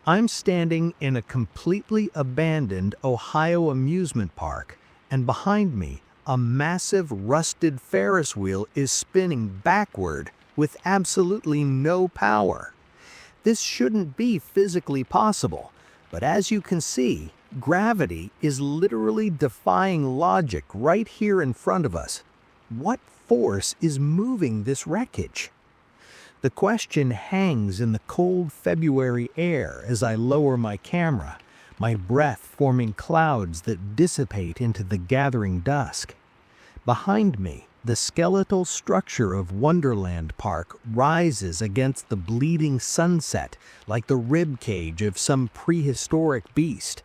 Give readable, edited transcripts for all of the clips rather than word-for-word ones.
I'm standing in a completely abandoned Ohio amusement park, and behind me, a massive rusted Ferris wheel is spinning backward with absolutely no power. This shouldn't be physically possible, but as you can see, gravity is literally defying logic right here in front of us. What force is moving this wreckage? The question hangs in the cold February air as I lower my camera, my breath forming clouds that dissipate into the gathering dusk. Behind me, the skeletal structure of Wonderland Park rises against the bleeding sunset like the rib cage of some prehistoric beast.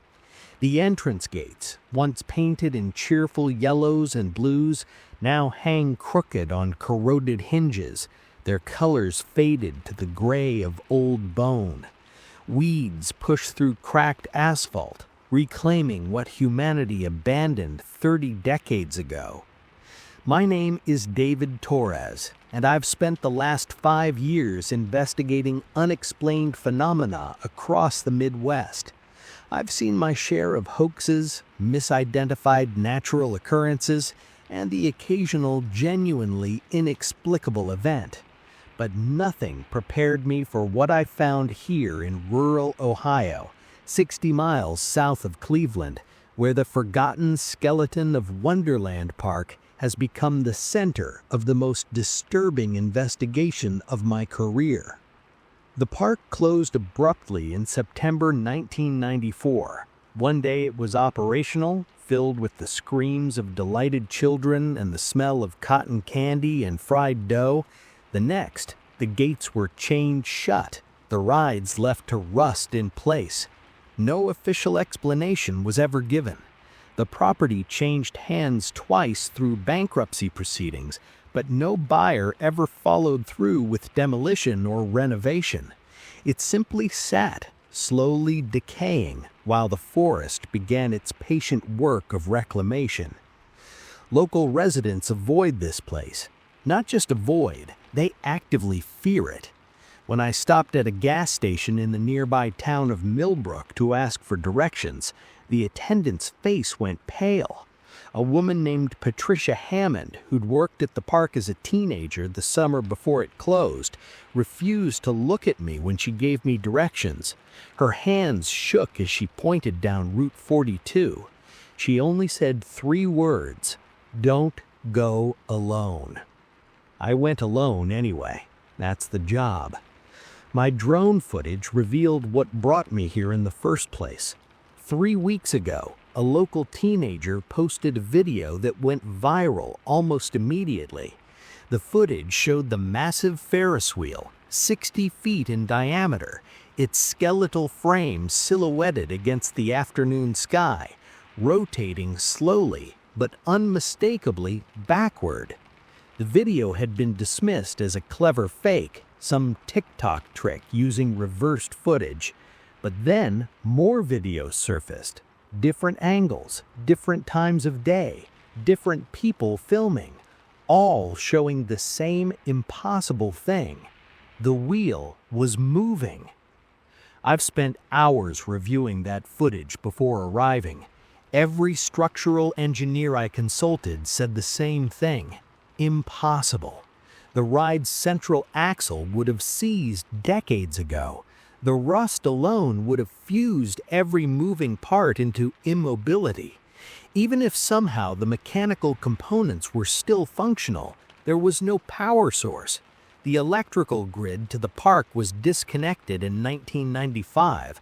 The entrance gates, once painted in cheerful yellows and blues, now hang crooked on corroded hinges, their colors faded to the gray of old bone. Weeds push through cracked asphalt, reclaiming what humanity abandoned 30 decades ago. My name is David Torres, and I've spent the last 5 years investigating unexplained phenomena across the Midwest. I've seen my share of hoaxes, misidentified natural occurrences, and the occasional genuinely inexplicable event. But nothing prepared me for what I found here in rural Ohio, 60 miles south of Cleveland, where the forgotten skeleton of Wonderland Park has become the center of the most disturbing investigation of my career. The park closed abruptly in September 1994. One day it was operational, filled with the screams of delighted children and the smell of cotton candy and fried dough. The next, the gates were chained shut, the rides left to rust in place. No official explanation was ever given. The property changed hands twice through bankruptcy proceedings, but no buyer ever followed through with demolition or renovation. It simply sat, slowly decaying, while the forest began its patient work of reclamation. Local residents avoid this place. Not just avoid, they actively fear it. When I stopped at a gas station in the nearby town of Millbrook to ask for directions, the attendant's face went pale. A woman named Patricia Hammond, who'd worked at the park as a teenager the summer before it closed, refused to look at me when she gave me directions. Her hands shook as she pointed down Route 42. She only said 3 words: "Don't go alone." I went alone anyway. That's the job. My drone footage revealed what brought me here in the first place. 3 weeks ago, a local teenager posted a video that went viral almost immediately. The footage showed the massive Ferris wheel, 60 feet in diameter, its skeletal frame silhouetted against the afternoon sky, rotating slowly but unmistakably backward. The video had been dismissed as a clever fake, some TikTok trick using reversed footage. But then more videos surfaced. Different angles, different times of day, different people filming, all showing the same impossible thing. The wheel was moving. I've spent hours reviewing that footage before arriving. Every structural engineer I consulted said the same thing. Impossible. The ride's central axle would have seized decades ago. The rust alone would have fused every moving part into immobility. Even if somehow the mechanical components were still functional, there was no power source. The electrical grid to the park was disconnected in 1995.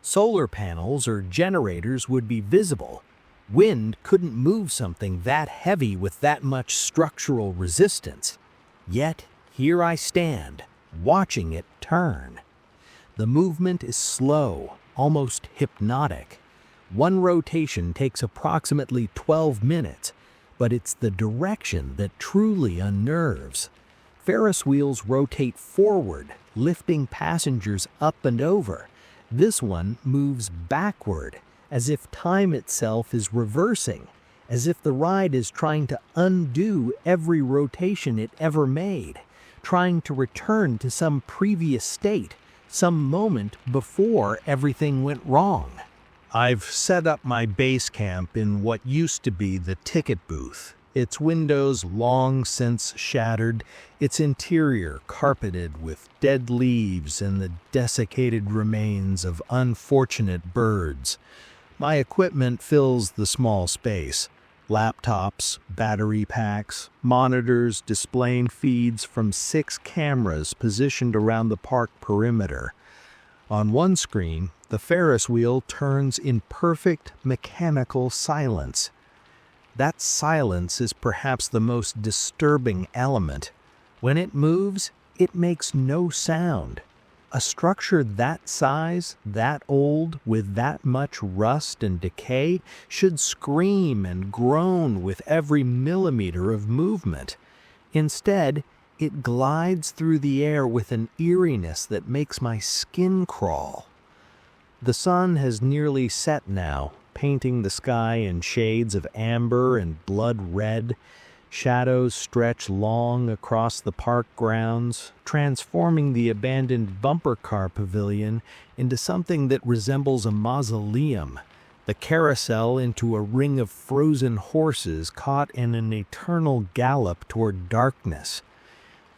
Solar panels or generators would be visible. Wind couldn't move something that heavy with that much structural resistance. Yet, here I stand, watching it turn. The movement is slow, almost hypnotic. One rotation takes approximately 12 minutes, but it's the direction that truly unnerves. Ferris wheels rotate forward, lifting passengers up and over. This one moves backward, as if time itself is reversing, as if the ride is trying to undo every rotation it ever made, trying to return to some previous state, some moment before everything went wrong. I've set up my base camp in what used to be the ticket booth, its windows long since shattered, its interior carpeted with dead leaves and the desiccated remains of unfortunate birds. My equipment fills the small space. Laptops, battery packs, monitors displaying feeds from 6 cameras positioned around the park perimeter. On one screen, the Ferris wheel turns in perfect mechanical silence. That silence is perhaps the most disturbing element. When it moves, it makes no sound. A structure that size, that old, with that much rust and decay, should scream and groan with every millimeter of movement. Instead, it glides through the air with an eeriness that makes my skin crawl. The sun has nearly set now, painting the sky in shades of amber and blood red. Shadows stretch long across the park grounds, transforming the abandoned bumper car pavilion into something that resembles a mausoleum, the carousel into a ring of frozen horses caught in an eternal gallop toward darkness.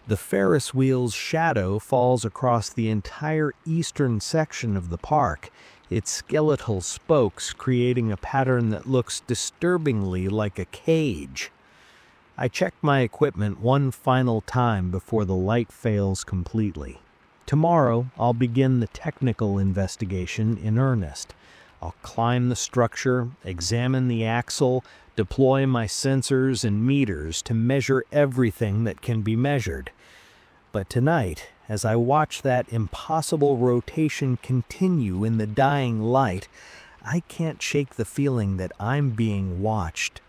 The Ferris wheel's shadow falls across the entire eastern section of the park, its skeletal spokes creating a pattern that looks disturbingly like a cage. I check my equipment one final time before the light fails completely. Tomorrow, I'll begin the technical investigation in earnest. I'll climb the structure, examine the axle, deploy my sensors and meters to measure everything that can be measured. But tonight, as I watch that impossible rotation continue in the dying light, I can't shake the feeling that I'm being watched.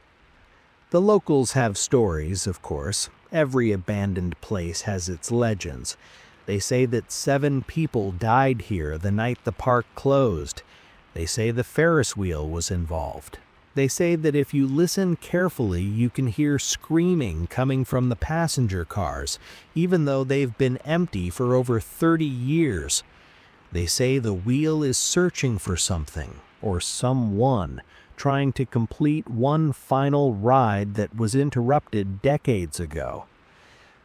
The locals have stories, of course. Every abandoned place has its legends. They say that 7 people died here the night the park closed. They say the Ferris wheel was involved. They say that if you listen carefully, you can hear screaming coming from the passenger cars, even though they've been empty for over 30 years. They say the wheel is searching for something, or someone, trying to complete one final ride that was interrupted decades ago.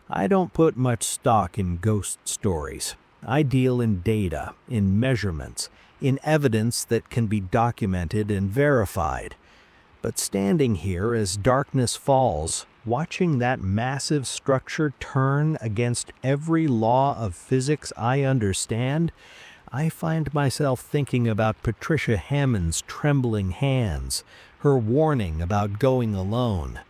I don't put much stock in ghost stories. I deal in data, in measurements, in evidence that can be documented and verified. But standing here as darkness falls, watching that massive structure turn against every law of physics I understand, I find myself thinking about Patricia Hammond's trembling hands, her warning about going alone.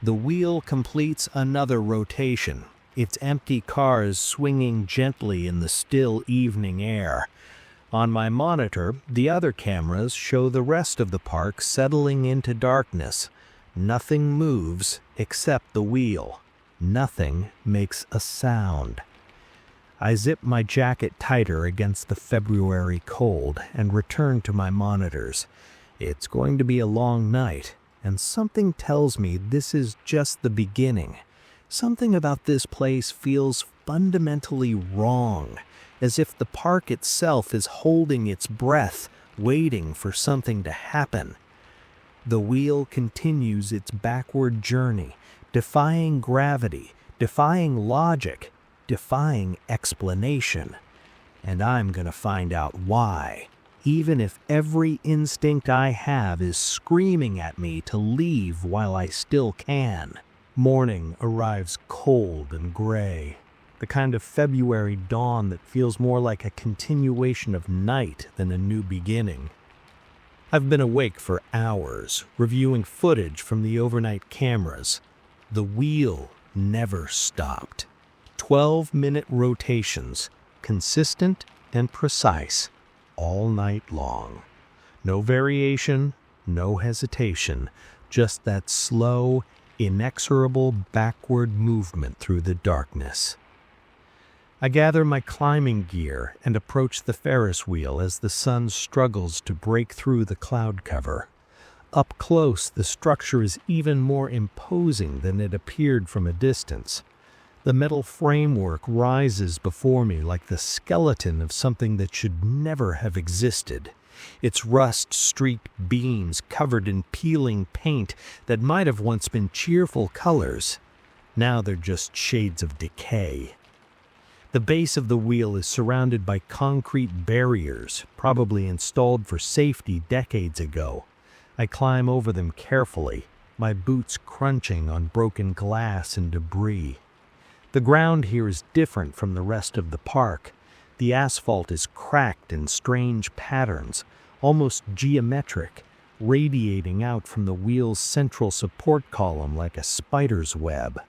The wheel completes another rotation, its empty cars swinging gently in the still evening air. On my monitor, the other cameras show the rest of the park settling into darkness. Nothing moves except the wheel. Nothing makes a sound. I zip my jacket tighter against the February cold and return to my monitors. It's going to be a long night, and something tells me this is just the beginning. Something about this place feels fundamentally wrong, as if the park itself is holding its breath, waiting for something to happen. The wheel continues its backward journey, defying gravity, defying logic, defying explanation. And I'm going to find out why, even if every instinct I have is screaming at me to leave while I still can. Morning arrives cold and gray, the kind of February dawn that feels more like a continuation of night than a new beginning. I've been awake for hours, reviewing footage from the overnight cameras. The wheel never stopped. 12-minute rotations, consistent and precise, all night long. No variation, no hesitation, just that slow, inexorable backward movement through the darkness. I gather my climbing gear and approach the Ferris wheel as the sun struggles to break through the cloud cover. Up close, the structure is even more imposing than it appeared from a distance. The metal framework rises before me like the skeleton of something that should never have existed. Its rust-streaked beams covered in peeling paint that might have once been cheerful colors. Now they're just shades of decay. The base of the wheel is surrounded by concrete barriers, probably installed for safety decades ago. I climb over them carefully, my boots crunching on broken glass and debris. The ground here is different from the rest of the park. The asphalt is cracked in strange patterns, almost geometric, radiating out from the wheel's central support column like a spider's web.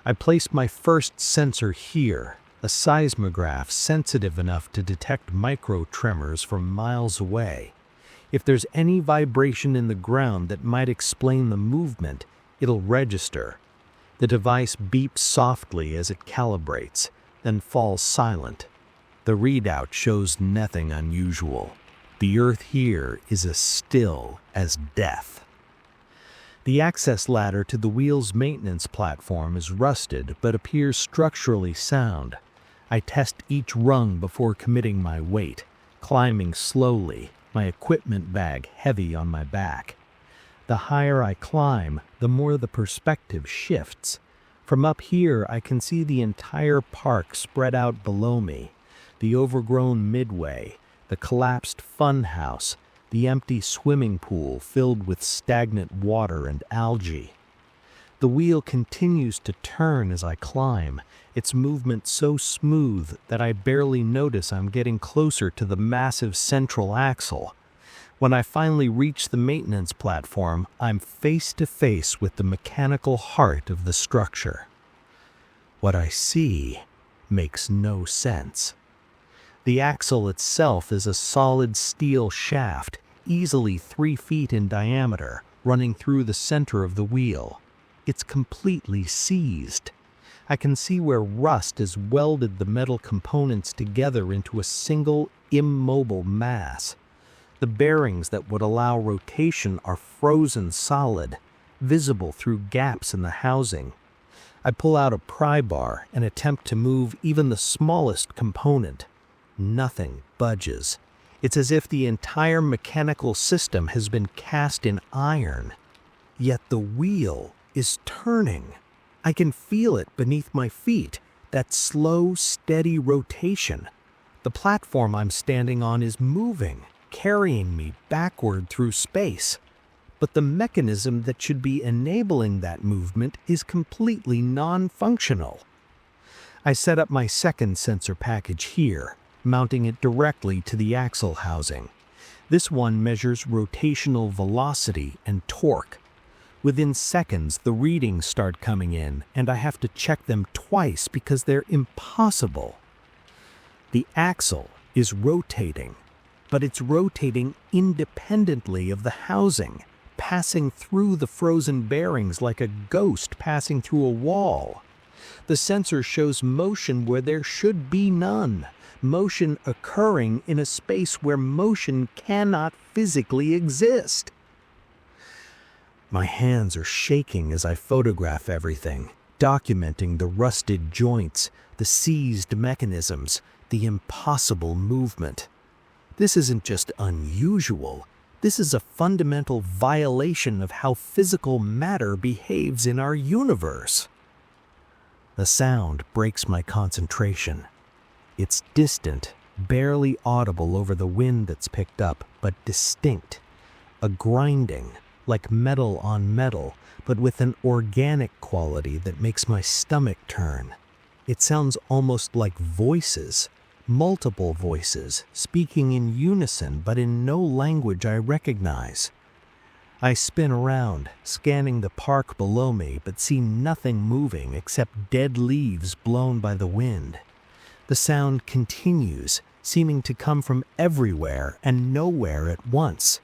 I placed my first sensor here, a seismograph sensitive enough to detect micro-tremors from miles away. If there's any vibration in the ground that might explain the movement, it'll register. The device beeps softly as it calibrates, then falls silent. The readout shows nothing unusual. The Earth here is as still as death. The access ladder to the wheel's maintenance platform is rusted but appears structurally sound. I test each rung before committing my weight, climbing slowly, my equipment bag heavy on my back. The higher I climb, the more the perspective shifts. From up here, I can see the entire park spread out below me. The overgrown midway, the collapsed funhouse, the empty swimming pool filled with stagnant water and algae. The wheel continues to turn as I climb, its movement so smooth that I barely notice I'm getting closer to the massive central axle. When I finally reach the maintenance platform, I'm face to face with the mechanical heart of the structure. What I see makes no sense. The axle itself is a solid steel shaft, easily 3 feet in diameter, running through the center of the wheel. It's completely seized. I can see where rust has welded the metal components together into a single, immobile mass. The bearings that would allow rotation are frozen solid, visible through gaps in the housing. I pull out a pry bar and attempt to move even the smallest component. Nothing budges. It's as if the entire mechanical system has been cast in iron. Yet the wheel is turning. I can feel it beneath my feet, that slow, steady rotation. The platform I'm standing on is moving, carrying me backward through space. But the mechanism that should be enabling that movement is completely non-functional. I set up my second sensor package here, mounting it directly to the axle housing. This one measures rotational velocity and torque. Within seconds, the readings start coming in, and I have to check them twice because they're impossible. The axle is rotating, but it's rotating independently of the housing, passing through the frozen bearings like a ghost passing through a wall. The sensor shows motion where there should be none, motion occurring in a space where motion cannot physically exist. My hands are shaking as I photograph everything, documenting the rusted joints, the seized mechanisms, the impossible movement. This isn't just unusual. This is a fundamental violation of how physical matter behaves in our universe. The sound breaks my concentration. It's distant, barely audible over the wind that's picked up, but distinct. A grinding, like metal on metal, but with an organic quality that makes my stomach turn. It sounds almost like voices, multiple voices, speaking in unison but in no language I recognize. I spin around, scanning the park below me, but see nothing moving except dead leaves blown by the wind. The sound continues, seeming to come from everywhere and nowhere at once.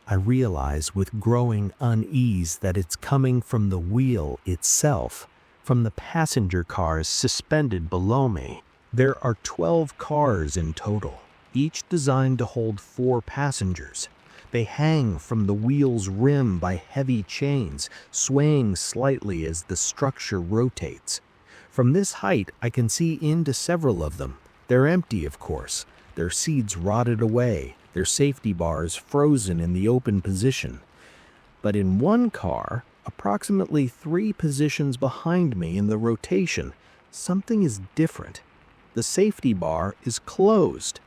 I realize with growing unease that it's coming from the wheel itself, from the passenger cars suspended below me. There are 12 cars in total, each designed to hold 4 passengers. They hang from the wheel's rim by heavy chains, swaying slightly as the structure rotates. From this height, I can see into several of them. They're empty, of course, their seats rotted away, their safety bars frozen in the open position. But in one car, approximately 3 positions behind me in the rotation, something is different. The safety bar is closed.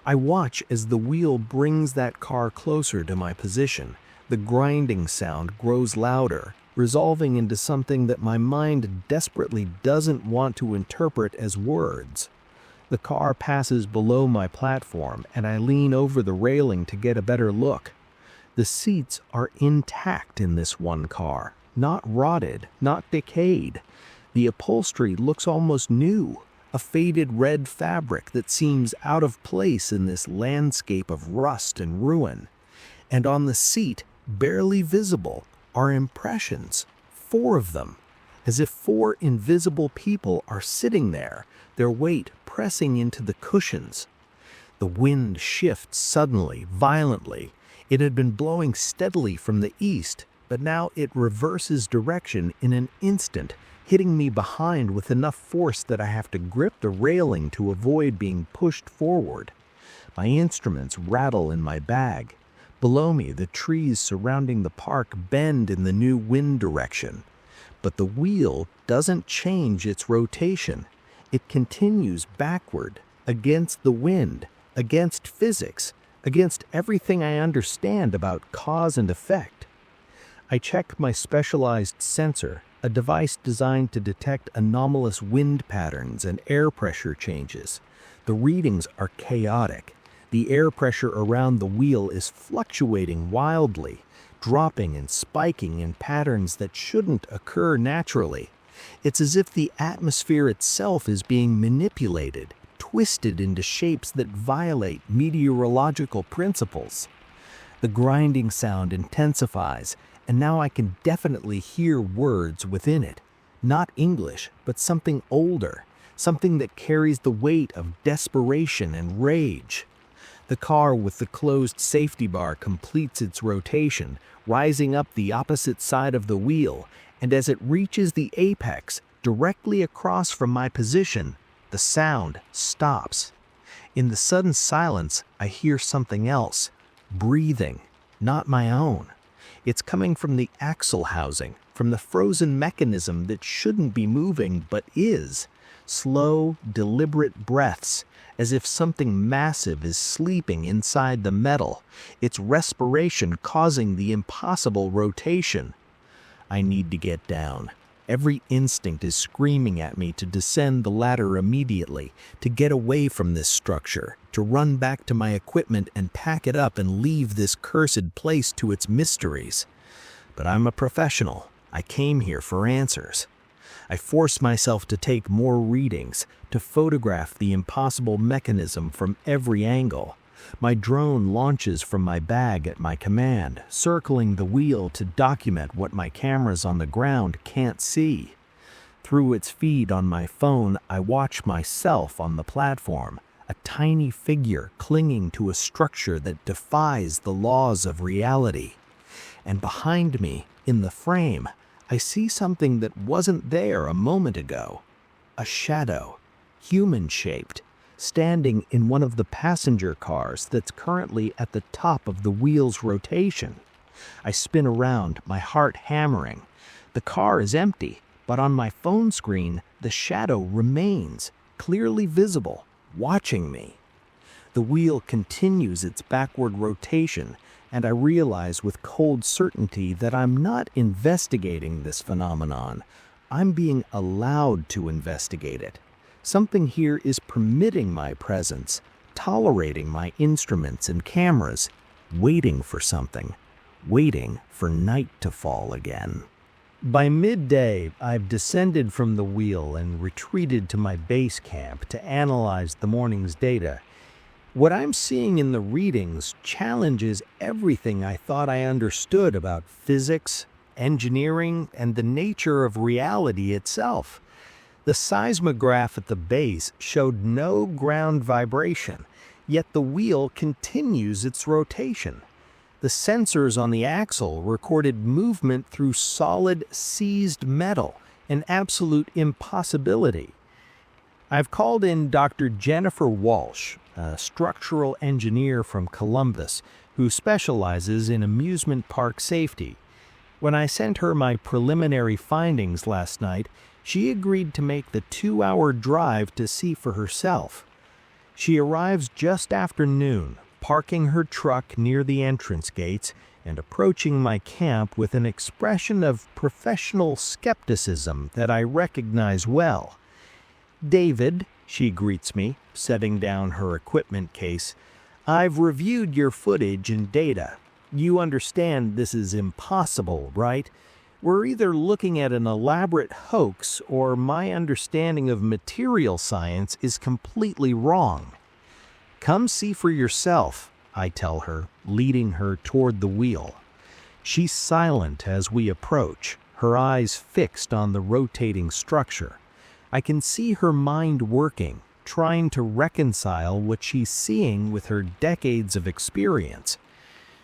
I watch as the wheel brings that car closer to my position. The grinding sound grows louder, resolving into something that my mind desperately doesn't want to interpret as words. The car passes below my platform, and I lean over the railing to get a better look. The seats are intact in this one car, not rotted, not decayed. The upholstery looks almost new, a faded red fabric that seems out of place in this landscape of rust and ruin. And on the seat, barely visible, are impressions, 4 of them, as if 4 invisible people are sitting there, their weight pressing into the cushions. The wind shifts suddenly, violently. It had been blowing steadily from the east, but now it reverses direction in an instant, hitting me behind with enough force that I have to grip the railing to avoid being pushed forward. My instruments rattle in my bag. Below me, the trees surrounding the park bend in the new wind direction. But the wheel doesn't change its rotation. It continues backward, against the wind, against physics, against everything I understand about cause and effect. I check my specialized sensor, a device designed to detect anomalous wind patterns and air pressure changes. The readings are chaotic. The air pressure around the wheel is fluctuating wildly, dropping and spiking in patterns that shouldn't occur naturally. It's as if the atmosphere itself is being manipulated, twisted into shapes that violate meteorological principles. The grinding sound intensifies, and now I can definitely hear words within it. Not English, but something older, something that carries the weight of desperation and rage. The car with the closed safety bar completes its rotation, rising up the opposite side of the wheel, and as it reaches the apex, directly across from my position, the sound stops. In the sudden silence, I hear something else, breathing, not my own. It's coming from the axle housing, from the frozen mechanism that shouldn't be moving but is. Slow, deliberate breaths, as if something massive is sleeping inside the metal, its respiration causing the impossible rotation. I need to get down. Every instinct is screaming at me to descend the ladder immediately, to get away from this structure, to run back to my equipment and pack it up and leave this cursed place to its mysteries. But I'm a professional. I came here for answers. I force myself to take more readings, to photograph the impossible mechanism from every angle. My drone launches from my bag at my command, circling the wheel to document what my cameras on the ground can't see. Through its feed on my phone, I watch myself on the platform, a tiny figure clinging to a structure that defies the laws of reality. And behind me, in the frame, I see something that wasn't there a moment ago. A shadow, human-shaped, standing in one of the passenger cars that's currently at the top of the wheel's rotation. I spin around, my heart hammering. The car is empty, but on my phone screen, the shadow remains, clearly visible, watching me. The wheel continues its backward rotation, and I realize with cold certainty that I'm not investigating this phenomenon. I'm being allowed to investigate it. Something here is permitting my presence, tolerating my instruments and cameras, waiting for something, waiting for night to fall again. By midday, I've descended from the wheel and retreated to my base camp to analyze the morning's data. What I'm seeing in the readings challenges everything I thought I understood about physics, engineering, and the nature of reality itself. The seismograph at the base showed no ground vibration, yet the wheel continues its rotation. The sensors on the axle recorded movement through solid, seized metal, an absolute impossibility. I've called in Dr. Jennifer Walsh, a structural engineer from Columbus who specializes in amusement park safety. When I sent her my preliminary findings last night, she agreed to make the 2-hour drive to see for herself. She arrives just after noon, parking her truck near the entrance gates and approaching my camp with an expression of professional skepticism that I recognize well. "David," she greets me, setting down her equipment case, "I've reviewed your footage and data. You understand this is impossible, right? We're either looking at an elaborate hoax or my understanding of material science is completely wrong." "Come see for yourself," I tell her, leading her toward the wheel. She's silent as we approach, her eyes fixed on the rotating structure. I can see her mind working, trying to reconcile what she's seeing with her decades of experience.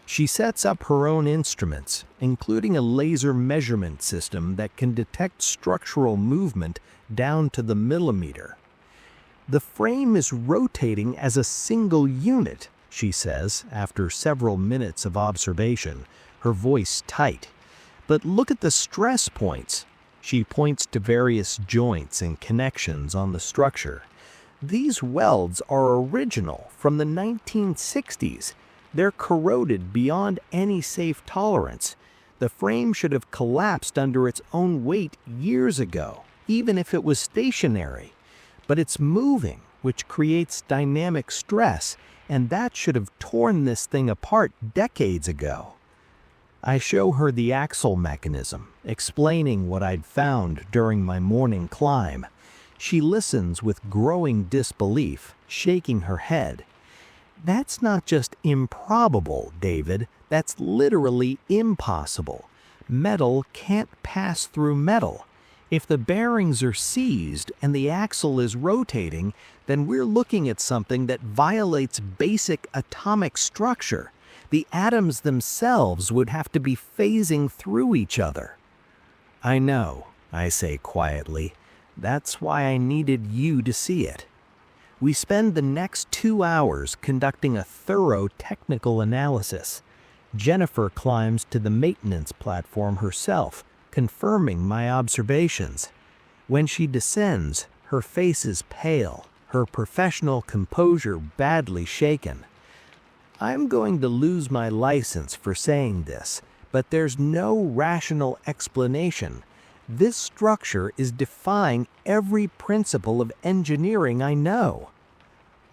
She sets up her own instruments, including a laser measurement system that can detect structural movement down to the millimeter. "The frame is rotating as a single unit," she says after several minutes of observation, her voice tight. "But look at the stress points." She points to various joints and connections on the structure. "These welds are original from the 1960s. They're corroded beyond any safe tolerance. The frame should have collapsed under its own weight years ago, even if it was stationary. But it's moving, which creates dynamic stress, and that should have torn this thing apart decades ago." I show her the axle mechanism, explaining what I'd found during my morning climb. She listens with growing disbelief, shaking her head. "That's not just improbable, David. That's literally impossible. Metal can't pass through metal. If the bearings are seized and the axle is rotating, then we're looking at something that violates basic atomic structure. The atoms themselves would have to be phasing through each other." "I know," I say quietly. "That's why I needed you to see it." We spend the next 2 hours conducting a thorough technical analysis. Jennifer climbs to the maintenance platform herself, confirming my observations. When she descends, her face is pale, her professional composure badly shaken. I'm going to lose my license for saying this, but there's no rational explanation. This structure is defying every principle of engineering I know.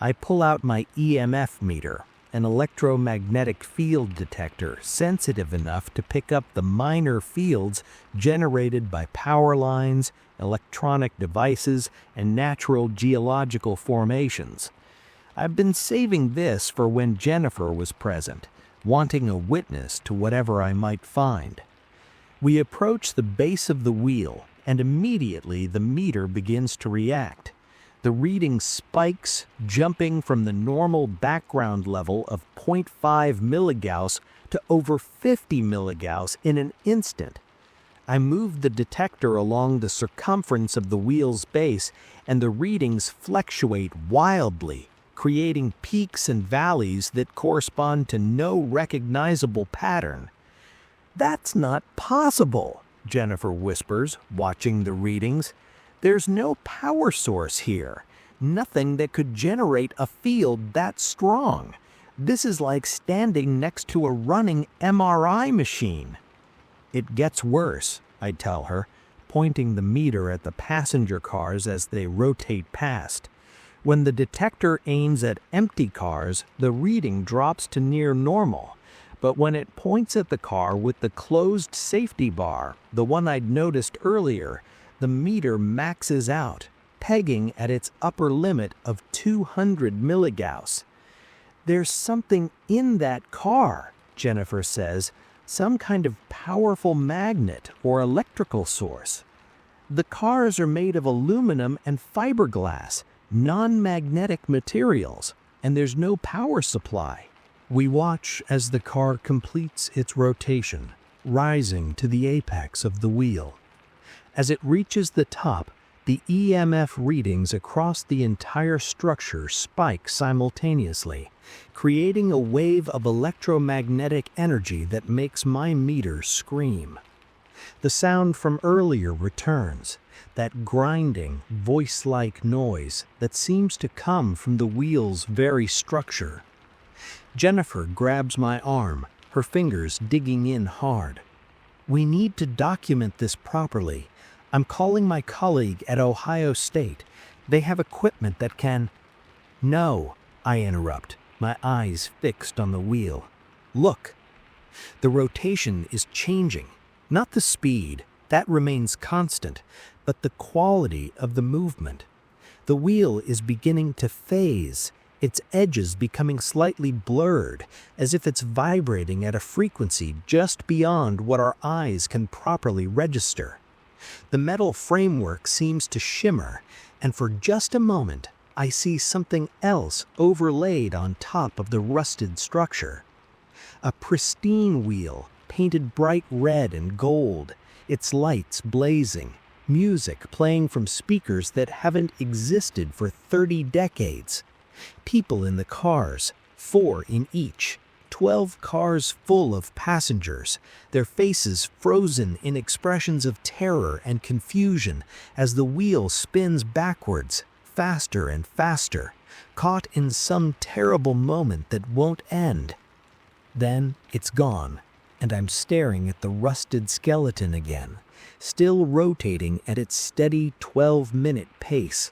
I pull out my EMF meter, an electromagnetic field detector sensitive enough to pick up the minor fields generated by power lines, electronic devices, and natural geological formations. I've been saving this for when Jennifer was present, wanting a witness to whatever I might find. We approach the base of the wheel, and immediately the meter begins to react. The reading spikes, jumping from the normal background level of 0.5 milligauss to over 50 milligauss in an instant. I move the detector along the circumference of the wheel's base, and the readings fluctuate wildly, creating peaks and valleys that correspond to no recognizable pattern. "That's not possible," Jennifer whispers, watching the readings. "There's no power source here, nothing that could generate a field that strong. This is like standing next to a running MRI machine." "It gets worse," I tell her, pointing the meter at the passenger cars as they rotate past. When the detector aims at empty cars, the reading drops to near normal. But when it points at the car with the closed safety bar, the one I'd noticed earlier, the meter maxes out, pegging at its upper limit of 200 milligauss. "There's something in that car," Jennifer says, "some kind of powerful magnet or electrical source. The cars are made of aluminum and fiberglass, non-magnetic materials, and there's no power supply." We watch as the car completes its rotation, rising to the apex of the wheel. As it reaches the top, the EMF readings across the entire structure spike simultaneously, creating a wave of electromagnetic energy that makes my meter scream. The sound from earlier returns, that grinding, voice-like noise that seems to come from the wheel's very structure. Jennifer grabs my arm, her fingers digging in hard. "We need to document this properly. I'm calling my colleague at Ohio State. They have equipment that can—" "No," I interrupt, my eyes fixed on the wheel. "Look." The rotation is changing. Not the speed, that remains constant, but the quality of the movement. The wheel is beginning to phase, its edges becoming slightly blurred, as if it's vibrating at a frequency just beyond what our eyes can properly register. The metal framework seems to shimmer, and for just a moment, I see something else overlaid on top of the rusted structure. A pristine wheel, painted bright red and gold, its lights blazing, music playing from speakers that haven't existed for 30 decades. People in the cars, 4 in each, 12 cars full of passengers, their faces frozen in expressions of terror and confusion as the wheel spins backwards, faster and faster, caught in some terrible moment that won't end. Then it's gone, and I'm staring at the rusted skeleton again, still rotating at its steady 12-minute pace.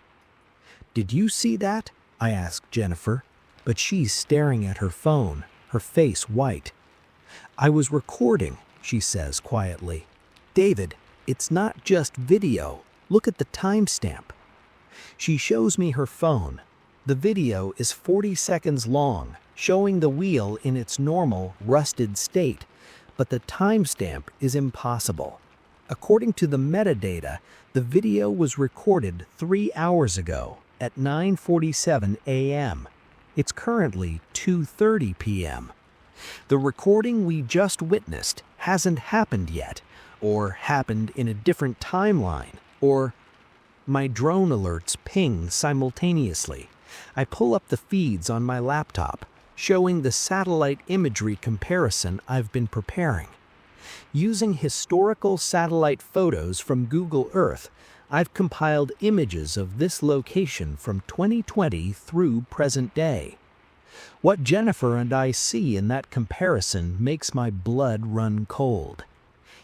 "Did you see that?" I asked Jennifer, but she's staring at her phone, her face white. "I was recording," she says quietly. "David, it's not just video. Look at the timestamp." She shows me her phone. The video is 40 seconds long, showing the wheel in its normal, rusted state, but the timestamp is impossible. According to the metadata, the video was recorded 3 hours ago at 9:47 a.m. It's currently 2:30 p.m. The recording we just witnessed hasn't happened yet, or happened in a different timeline, or... My drone alerts ping simultaneously. I pull up the feeds on my laptop, showing the satellite imagery comparison I've been preparing. Using historical satellite photos from Google Earth, I've compiled images of this location from 2020 through present day. What Jennifer and I see in that comparison makes my blood run cold.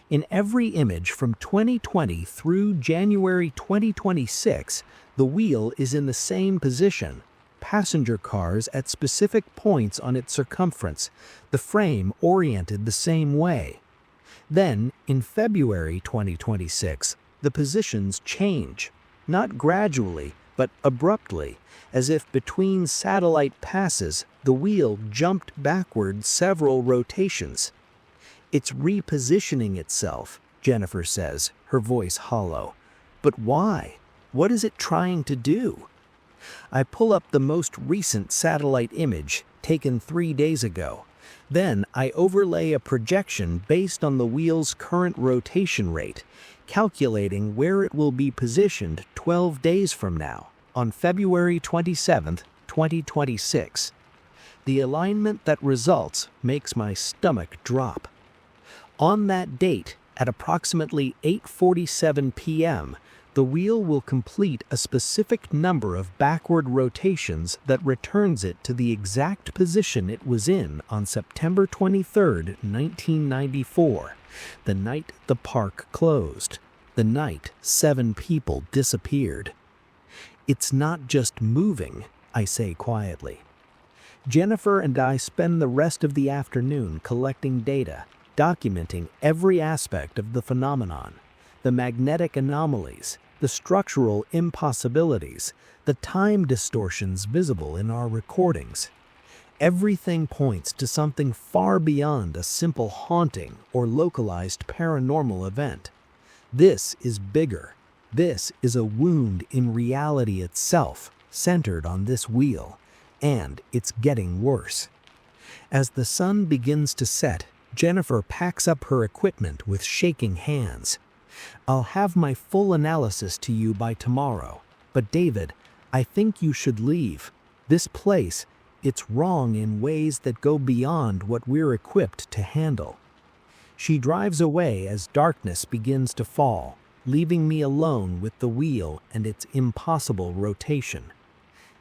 In every image from 2020 through January 2026, the wheel is in the same position, passenger cars at specific points on its circumference, the frame oriented the same way. Then, in February 2026, the positions change, not gradually, but abruptly, as if between satellite passes, the wheel jumped backward several rotations. "It's repositioning itself," Jennifer says, her voice hollow. "But why? What is it trying to do?" I pull up the most recent satellite image, taken 3 days ago. Then I overlay a projection based on the wheel's current rotation rate, calculating where it will be positioned 12 days from now, on February 27, 2026. The alignment that results makes my stomach drop. On that date, at approximately 8:47 p.m., the wheel will complete a specific number of backward rotations that returns it to the exact position it was in on September 23, 1994, the night the park closed, the night 7 people disappeared. "It's not just moving," I say quietly. Jennifer and I spend the rest of the afternoon collecting data, documenting every aspect of the phenomenon. The magnetic anomalies, the structural impossibilities, the time distortions visible in our recordings. Everything points to something far beyond a simple haunting or localized paranormal event. This is bigger. This is a wound in reality itself, centered on this wheel, and it's getting worse. As the sun begins to set, Jennifer packs up her equipment with shaking hands. I'll have my full analysis to you by tomorrow. But David, I think you should leave. This place, it's wrong in ways that go beyond what we're equipped to handle. She drives away as darkness begins to fall, leaving me alone with the wheel and its impossible rotation.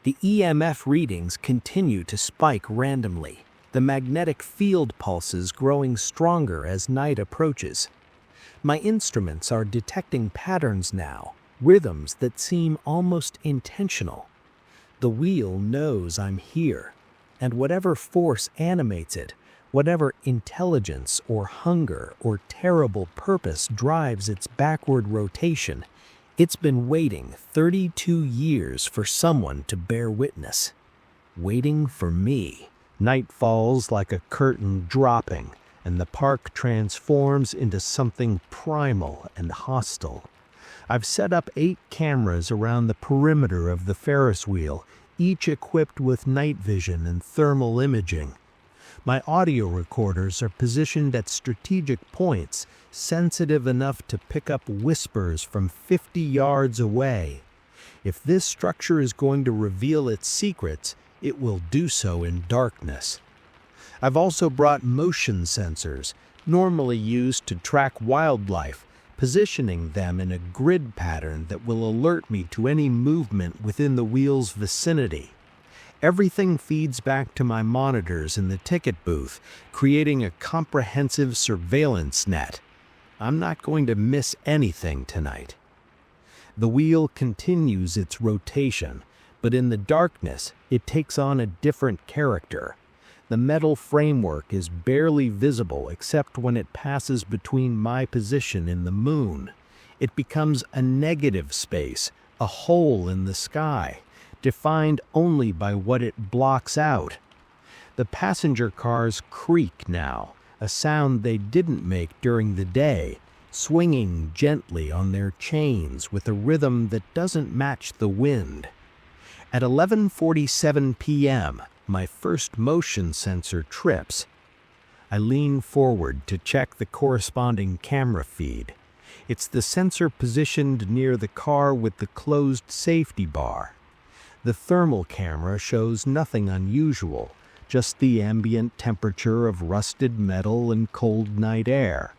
The EMF readings continue to spike randomly, the magnetic field pulses growing stronger as night approaches. My instruments are detecting patterns now, rhythms that seem almost intentional. The wheel knows I'm here, and whatever force animates it, whatever intelligence or hunger or terrible purpose drives its backward rotation, it's been waiting 32 years for someone to bear witness. Waiting for me. Night falls like a curtain dropping, and the park transforms into something primal and hostile. I've set up 8 cameras around the perimeter of the Ferris wheel, each equipped with night vision and thermal imaging. My audio recorders are positioned at strategic points, sensitive enough to pick up whispers from 50 yards away. If this structure is going to reveal its secrets, it will do so in darkness. I've also brought motion sensors, normally used to track wildlife, positioning them in a grid pattern that will alert me to any movement within the wheel's vicinity. Everything feeds back to my monitors in the ticket booth, creating a comprehensive surveillance net. I'm not going to miss anything tonight. The wheel continues its rotation, but in the darkness, it takes on a different character. The metal framework is barely visible except when it passes between my position and the moon. It becomes a negative space, a hole in the sky, defined only by what it blocks out. The passenger cars creak now, a sound they didn't make during the day, swinging gently on their chains with a rhythm that doesn't match the wind. At 11:47 p.m., my first motion sensor trips. I lean forward to check the corresponding camera feed. It's the sensor positioned near the car with the closed safety bar. The thermal camera shows nothing unusual, just the ambient temperature of rusted metal and cold night air.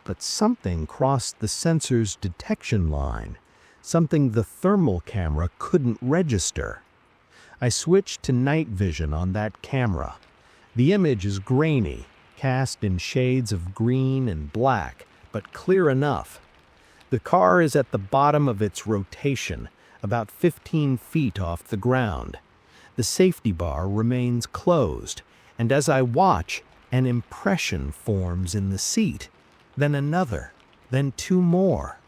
But something crossed the sensor's detection line, something the thermal camera couldn't register. I switched to night vision on that camera. The image is grainy, cast in shades of green and black, but clear enough. The car is at the bottom of its rotation, about 15 feet off the ground. The safety bar remains closed, and as I watch, an impression forms in the seat, then another, then 2 more.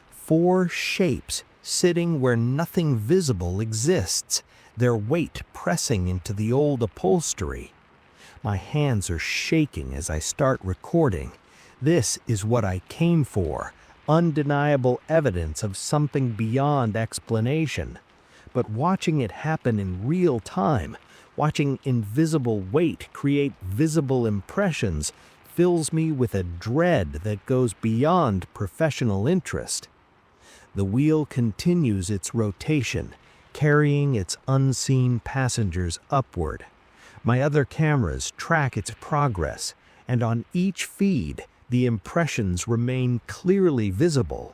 4 shapes sitting where nothing visible exists, their weight pressing into the old upholstery. My hands are shaking as I start recording. This is what I came for. Undeniable evidence of something beyond explanation. But watching it happen in real time, watching invisible weight create visible impressions, fills me with a dread that goes beyond professional interest. The wheel continues its rotation, carrying its unseen passengers upward. My other cameras track its progress, and on each feed, the impressions remain clearly visible.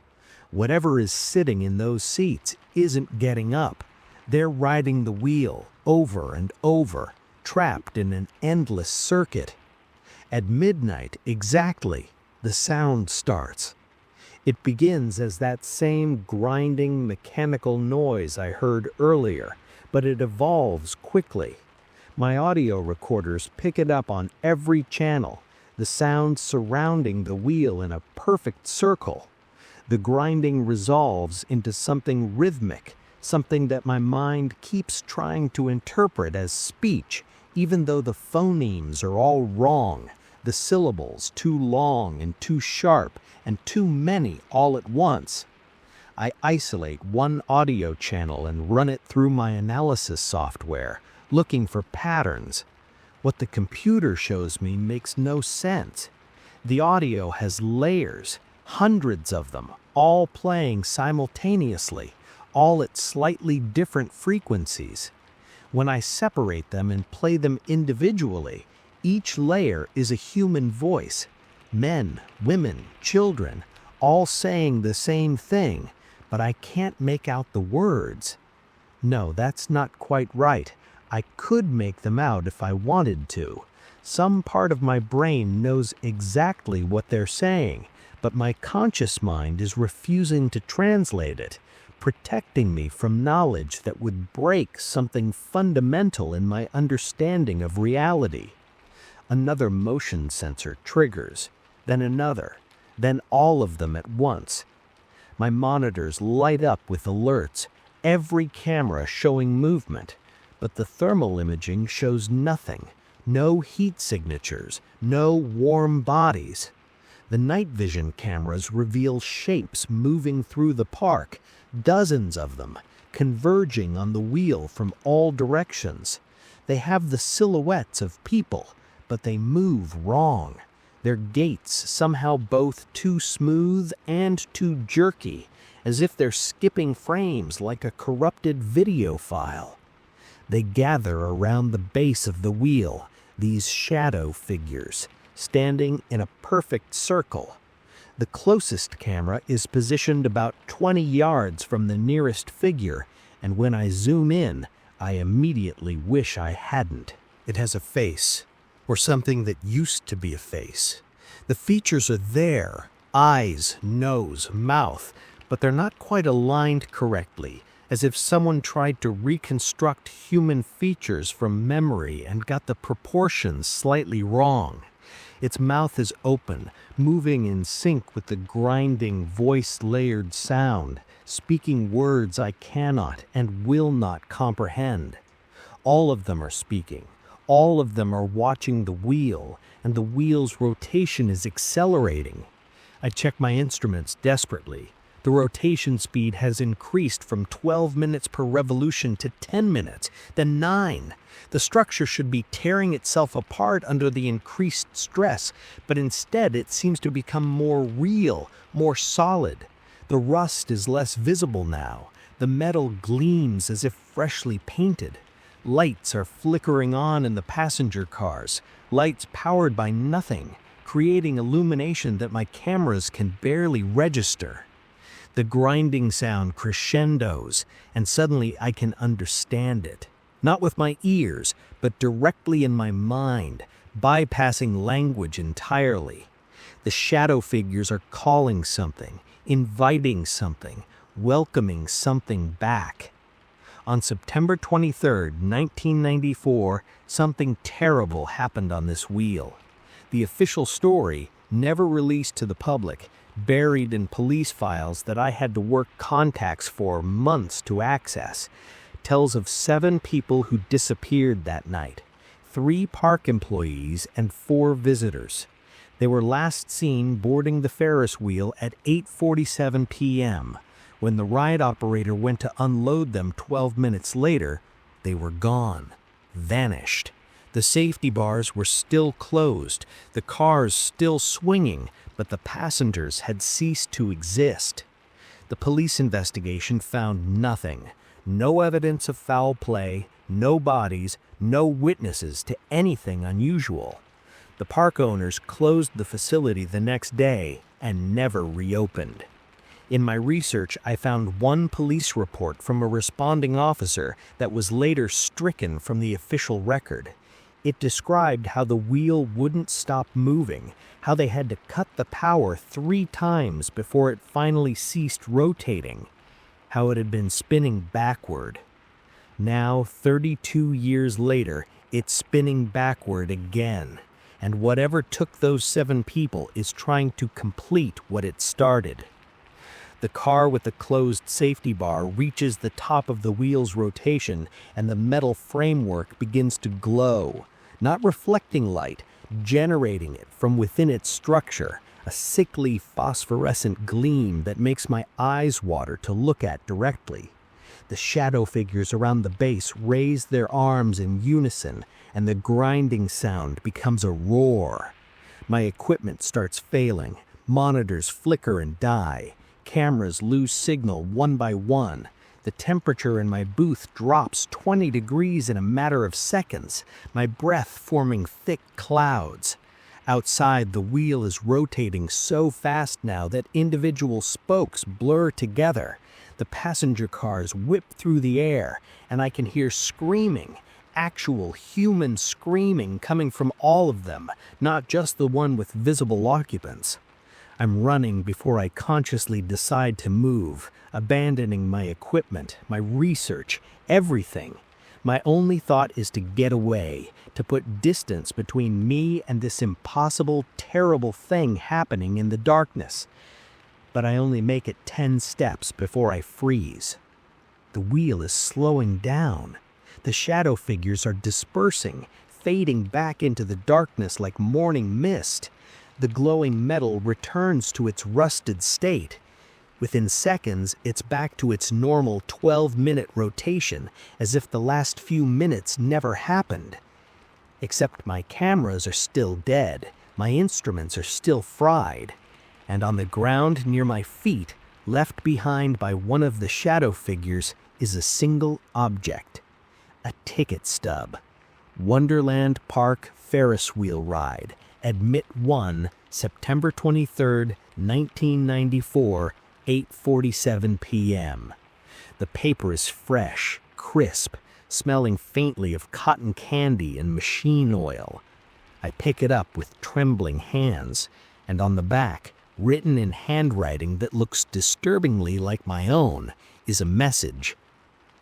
Whatever is sitting in those seats isn't getting up. They're riding the wheel over and over, trapped in an endless circuit. At midnight exactly, the sound starts. It begins as that same grinding mechanical noise I heard earlier, but it evolves quickly. My audio recorders pick it up on every channel, the sound surrounding the wheel in a perfect circle. The grinding resolves into something rhythmic, something that my mind keeps trying to interpret as speech, even though the phonemes are all wrong, the syllables too long and too sharp, and too many all at once. I isolate one audio channel and run it through my analysis software, looking for patterns. What the computer shows me makes no sense. The audio has layers, hundreds of them, all playing simultaneously, all at slightly different frequencies. When I separate them and play them individually, each layer is a human voice. Men, women, children, all saying the same thing, but I can't make out the words. No, that's not quite right. I could make them out if I wanted to. Some part of my brain knows exactly what they're saying, but my conscious mind is refusing to translate it, protecting me from knowledge that would break something fundamental in my understanding of reality. Another motion sensor triggers, then another, then all of them at once. My monitors light up with alerts, every camera showing movement, but the thermal imaging shows nothing. No heat signatures, no warm bodies. The night vision cameras reveal shapes moving through the park, dozens of them, converging on the wheel from all directions. They have the silhouettes of people, but they move wrong. Their gaits somehow both too smooth and too jerky, as if they're skipping frames like a corrupted video file. They gather around the base of the wheel, these shadow figures, standing in a perfect circle. The closest camera is positioned about 20 yards from the nearest figure, and when I zoom in, I immediately wish I hadn't. It has a face, or something that used to be a face. The features are there, eyes, nose, mouth, but they're not quite aligned correctly, as if someone tried to reconstruct human features from memory and got the proportions slightly wrong. Its mouth is open, moving in sync with the grinding, voice-layered sound, speaking words I cannot and will not comprehend. All of them are speaking. All of them are watching the wheel, and the wheel's rotation is accelerating. I check my instruments desperately. The rotation speed has increased from 12 minutes per revolution to 10 minutes, then 9. The structure should be tearing itself apart under the increased stress, but instead it seems to become more real, more solid. The rust is less visible now. The metal gleams as if freshly painted. Lights are flickering on in the passenger cars, lights powered by nothing, creating illumination that my cameras can barely register. The grinding sound crescendos, and suddenly I can understand it. Not with my ears, but directly in my mind, bypassing language entirely. The shadow figures are calling something, inviting something, welcoming something back. On September 23, 1994, something terrible happened on this wheel. The official story, never released to the public, buried in police files that I had to work contacts for months to access, tells of 7 people who disappeared that night, 3 park employees and 4 visitors. They were last seen boarding the Ferris wheel at 8:47 p.m. When the ride operator went to unload them 12 minutes later, they were gone, vanished. The safety bars were still closed, the cars still swinging, but the passengers had ceased to exist. The police investigation found nothing. No evidence of foul play, no bodies, no witnesses to anything unusual. The park owners closed the facility the next day and never reopened. In my research, I found one police report from a responding officer that was later stricken from the official record. It described how the wheel wouldn't stop moving, how they had to cut the power 3 times before it finally ceased rotating, how it had been spinning backward. Now, 32 years later, it's spinning backward again, and whatever took those 7 people is trying to complete what it started. The car with the closed safety bar reaches the top of the wheel's rotation, and the metal framework begins to glow, not reflecting light, generating it from within its structure, a sickly phosphorescent gleam that makes my eyes water to look at directly. The shadow figures around the base raise their arms in unison, and the grinding sound becomes a roar. My equipment starts failing, monitors flicker and die. Cameras lose signal one by one. The temperature in my booth drops 20 degrees in a matter of seconds, my breath forming thick clouds. Outside, the wheel is rotating so fast now that individual spokes blur together. The passenger cars whip through the air, and I can hear screaming, actual human screaming coming from all of them, not just the one with visible occupants. I'm running before I consciously decide to move, abandoning my equipment, my research, everything. My only thought is to get away, to put distance between me and this impossible, terrible thing happening in the darkness. But I only make it 10 steps before I freeze. The wheel is slowing down. The shadow figures are dispersing, fading back into the darkness like morning mist. The glowing metal returns to its rusted state. Within seconds, it's back to its normal 12-minute rotation, as if the last few minutes never happened. Except my cameras are still dead, my instruments are still fried, and on the ground near my feet, left behind by one of the shadow figures, is a single object. A ticket stub. Wonderland Park Ferris wheel ride. Admit 1, September 23, 1994, 8:47 p.m. The paper is fresh, crisp, smelling faintly of cotton candy and machine oil. I pick it up with trembling hands, and on the back, written in handwriting that looks disturbingly like my own, is a message.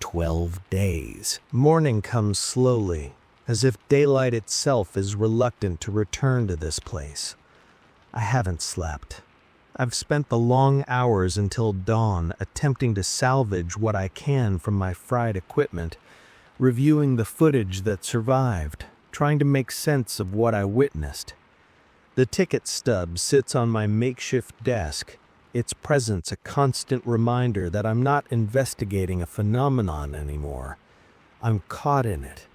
12 days. Morning comes slowly, as if daylight itself is reluctant to return to this place. I haven't slept. I've spent the long hours until dawn attempting to salvage what I can from my fried equipment, reviewing the footage that survived, trying to make sense of what I witnessed. The ticket stub sits on my makeshift desk, its presence a constant reminder that I'm not investigating a phenomenon anymore. I'm caught in it.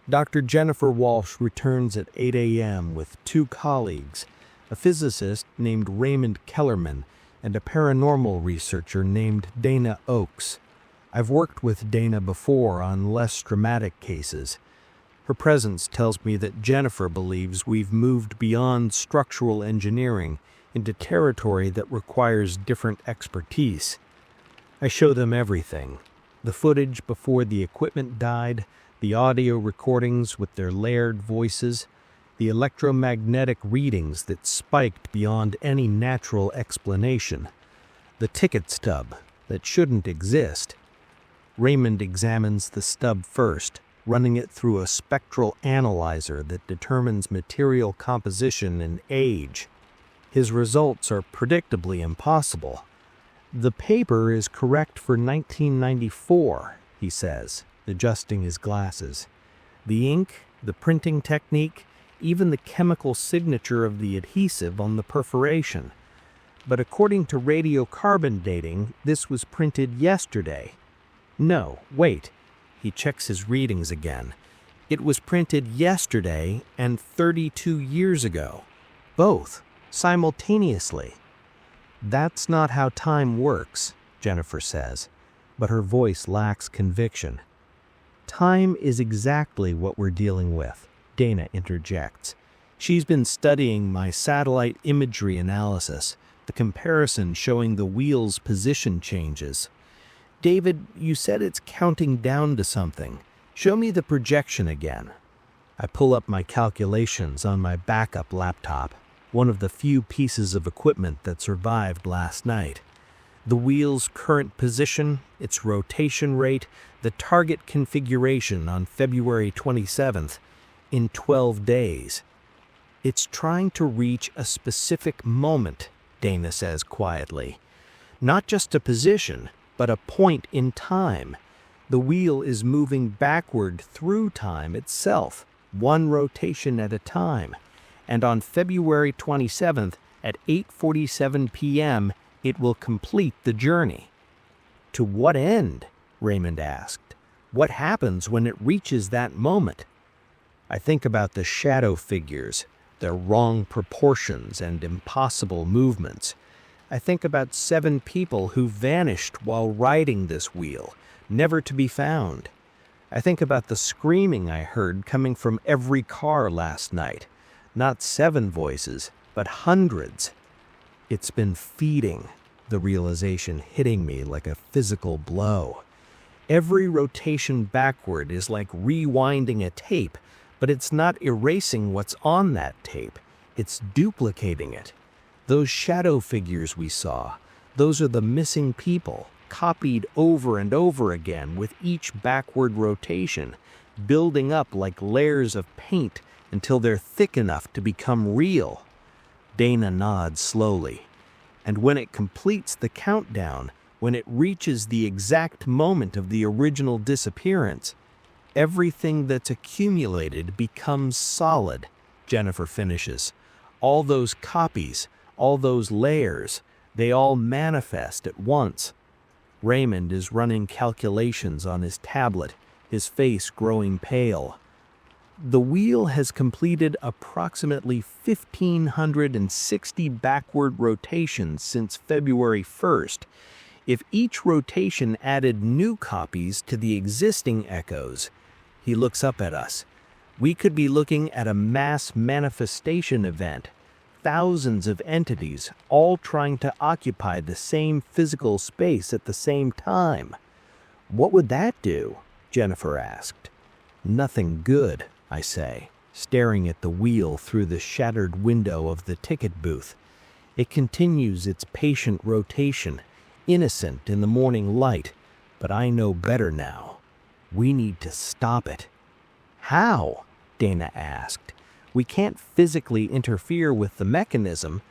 Dr. Jennifer Walsh returns at 8 a.m. with 2 colleagues, a physicist named Raymond Kellerman and a paranormal researcher named Dana Oakes. I've worked with Dana before on less dramatic cases. Her presence tells me that Jennifer believes we've moved beyond structural engineering into territory that requires different expertise. I show them everything. The footage before the equipment died, the audio recordings with their layered voices, the electromagnetic readings that spiked beyond any natural explanation, the ticket stub that shouldn't exist. Raymond examines the stub first, running it through a spectral analyzer that determines material composition and age. His results are predictably impossible. The paper is correct for 1994, he says, adjusting his glasses. The ink, the printing technique, even the chemical signature of the adhesive on the perforation. But according to radiocarbon dating, this was printed yesterday. No, wait. He checks his readings again. It was printed yesterday and 32 years ago. Both, simultaneously. That's not how time works, Jennifer says, but her voice lacks conviction. Time is exactly what we're dealing with, Dana interjects. She's been studying my satellite imagery analysis, the comparison showing the wheel's position changes. David, you said it's counting down to something. Show me the projection again. I pull up my calculations on my backup laptop, one of the few pieces of equipment that survived last night. The wheel's current position, its rotation rate, the target configuration on February 27th, in 12 days. It's trying to reach a specific moment, Dana says quietly. Not just a position, but a point in time. The wheel is moving backward through time itself, one rotation at a time. And on February 27th at 8:47 p.m., it will complete the journey. To what end? Raymond asked. What happens when it reaches that moment? I think about the shadow figures, their wrong proportions and impossible movements. I think about 7 people who vanished while riding this wheel, never to be found. I think about the screaming I heard coming from every car last night. Not 7 voices, but hundreds. It's been feeding, the realization hitting me like a physical blow. Every rotation backward is like rewinding a tape, but it's not erasing what's on that tape. It's duplicating it. Those shadow figures we saw, those are the missing people, copied over and over again with each backward rotation, building up like layers of paint until they're thick enough to become real. Dana nods slowly, and when it completes the countdown, when it reaches the exact moment of the original disappearance, everything that's accumulated becomes solid, Jennifer finishes. All those copies, all those layers, they all manifest at once. Raymond is running calculations on his tablet, his face growing pale. The wheel has completed approximately 1,560 backward rotations since February 1st. If each rotation added new copies to the existing echoes, he looks up at us. We could be looking at a mass manifestation event. Thousands of entities all trying to occupy the same physical space at the same time. What would that do? Jennifer asked. Nothing good, I say, staring at the wheel through the shattered window of the ticket booth. It continues its patient rotation, innocent in the morning light, but I know better now. We need to stop it. How? Dana asked. We can't physically interfere with the mechanism.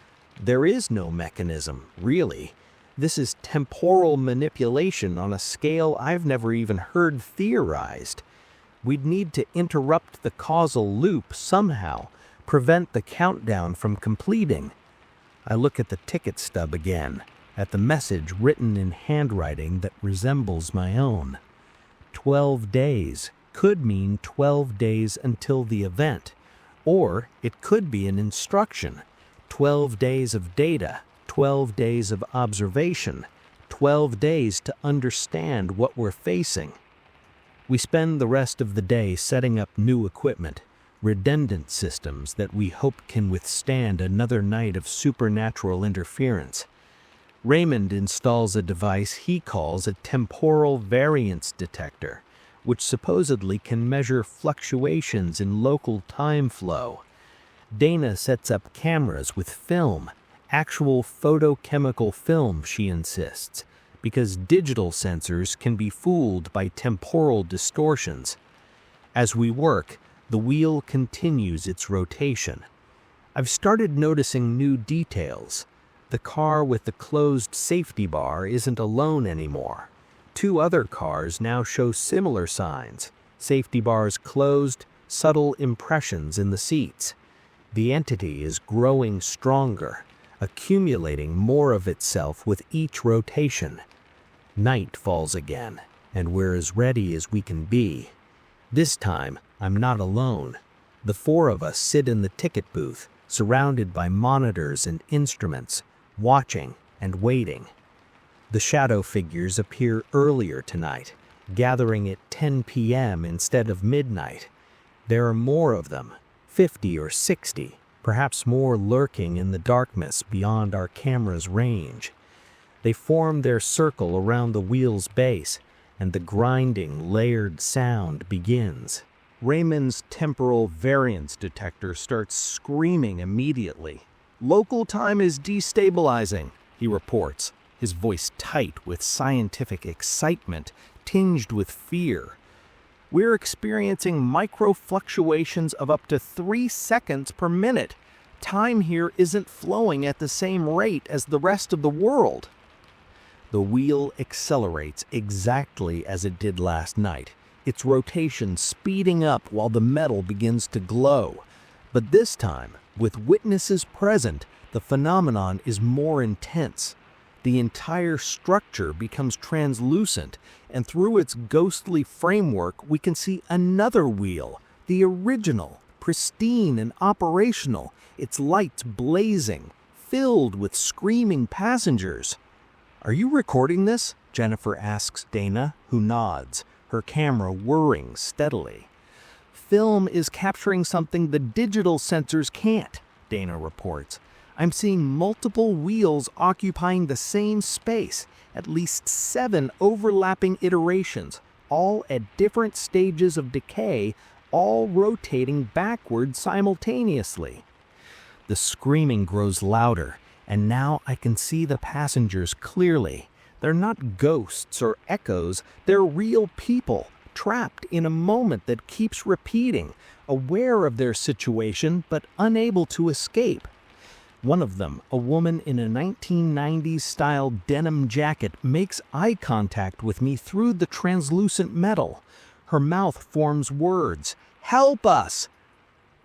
There is no mechanism, really. This is temporal manipulation on a scale I've never even heard theorized. We'd need to interrupt the causal loop somehow, prevent the countdown from completing. I look at the ticket stub again, at the message written in handwriting that resembles my own. 12 days could mean 12 days until the event. Or it could be an instruction. 12 days of data, 12 days of observation, 12 days to understand what we're facing. We spend the rest of the day setting up new equipment, redundant systems that we hope can withstand another night of supernatural interference. Raymond installs a device he calls a temporal variance detector, which supposedly can measure fluctuations in local time flow. Dana sets up cameras with film, actual photochemical film, she insists, because digital sensors can be fooled by temporal distortions. As we work, the wheel continues its rotation. I've started noticing new details. The car with the closed safety bar isn't alone anymore. 2 other cars now show similar signs. Safety bars closed, subtle impressions in the seats. The entity is growing stronger, accumulating more of itself with each rotation. Night falls again, and we're as ready as we can be. This time, I'm not alone. The 4 of us sit in the ticket booth, surrounded by monitors and instruments, watching and waiting. The shadow figures appear earlier tonight, gathering at 10 p.m. instead of midnight. There are more of them, 50 or 60, perhaps more lurking in the darkness beyond our camera's range. They form their circle around the wheel's base, and the grinding, layered sound begins. Raymond's temporal variance detector starts screaming immediately. "Local time is destabilizing," he reports, his voice tight with scientific excitement tinged with fear. "We're experiencing micro-fluctuations of up to 3 seconds per minute. Time here isn't flowing at the same rate as the rest of the world." The wheel accelerates exactly as it did last night, its rotation speeding up while the metal begins to glow. But this time, with witnesses present, the phenomenon is more intense. The entire structure becomes translucent, and through its ghostly framework we can see another wheel, the original, pristine and operational, its lights blazing, filled with screaming passengers. "Are you recording this?" Jennifer asks Dana, who nods, her camera whirring steadily. "Film is capturing something the digital sensors can't," Dana reports. "I'm seeing multiple wheels occupying the same space, at least 7 overlapping iterations, all at different stages of decay, all rotating backward simultaneously." The screaming grows louder, and now I can see the passengers clearly. They're not ghosts or echoes, they're real people, trapped in a moment that keeps repeating, aware of their situation but unable to escape. One of them, a woman in a 1990s-style denim jacket, makes eye contact with me through the translucent metal. Her mouth forms words, "Help us!"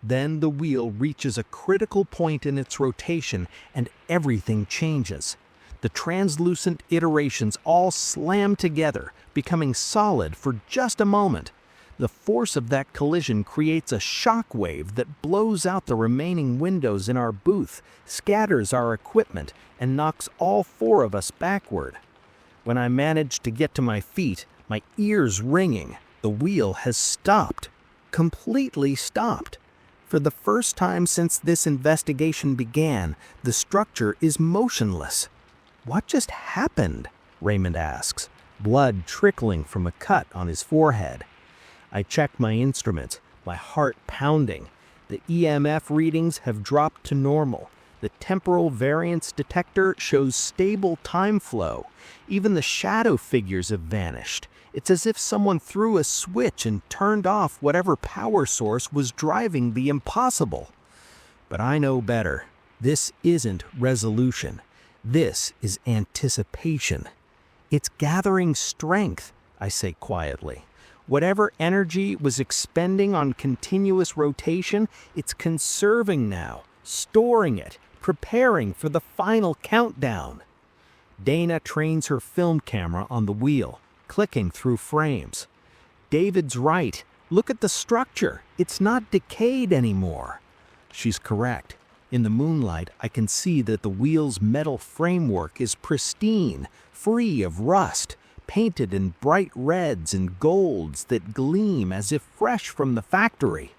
Then the wheel reaches a critical point in its rotation and everything changes. The translucent iterations all slam together, becoming solid for just a moment. The force of that collision creates a shock wave that blows out the remaining windows in our booth, scatters our equipment, and knocks all 4 of us backward. When I manage to get to my feet, my ears ringing, the wheel has stopped. Completely stopped. For the first time since this investigation began, the structure is motionless. "What just happened?" Raymond asks, blood trickling from a cut on his forehead. I check my instruments, my heart pounding. The EMF readings have dropped to normal. The temporal variance detector shows stable time flow. Even the shadow figures have vanished. It's as if someone threw a switch and turned off whatever power source was driving the impossible. But I know better. This isn't resolution. This is anticipation. "It's gathering strength," I say quietly. "Whatever energy was expending on continuous rotation, it's conserving now, storing it, preparing for the final countdown." Dana trains her film camera on the wheel, clicking through frames. "David's right. Look at the structure. It's not decayed anymore." She's correct. In the moonlight, I can see that the wheel's metal framework is pristine, free of rust, painted in bright reds and golds that gleam as if fresh from the factory.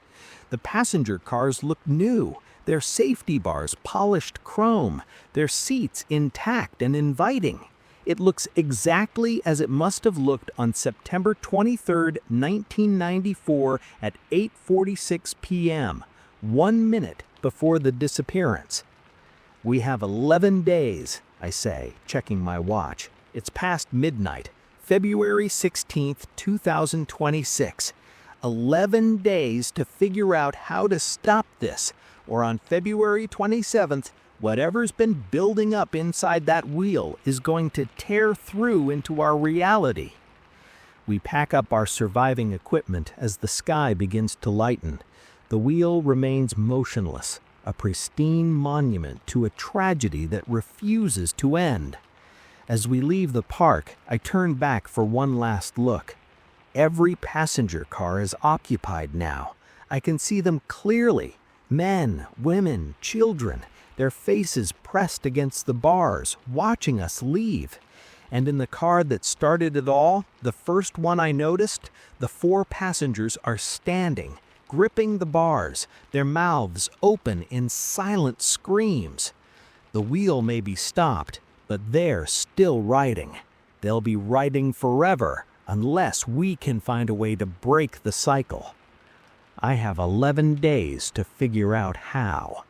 The passenger cars look new, their safety bars polished chrome, their seats intact and inviting. It looks exactly as it must have looked on September 23, 1994 at 8:46 p.m., 1 minute before the disappearance. "We have 11 days, I say, checking my watch. It's past midnight, February 16th, 2026. 11 days to figure out how to stop this, or on February 27th, whatever's been building up inside that wheel is going to tear through into our reality." We pack up our surviving equipment as the sky begins to lighten. The wheel remains motionless, a pristine monument to a tragedy that refuses to end. As we leave the park, I turn back for one last look. Every passenger car is occupied now. I can see them clearly. Men, women, children, their faces pressed against the bars, watching us leave. And in the car that started it all, the first one I noticed, the 4 passengers are standing, gripping the bars, their mouths open in silent screams. The wheel may be stopped, but they're still riding. They'll be riding forever unless we can find a way to break the cycle. I have 11 days to figure out how.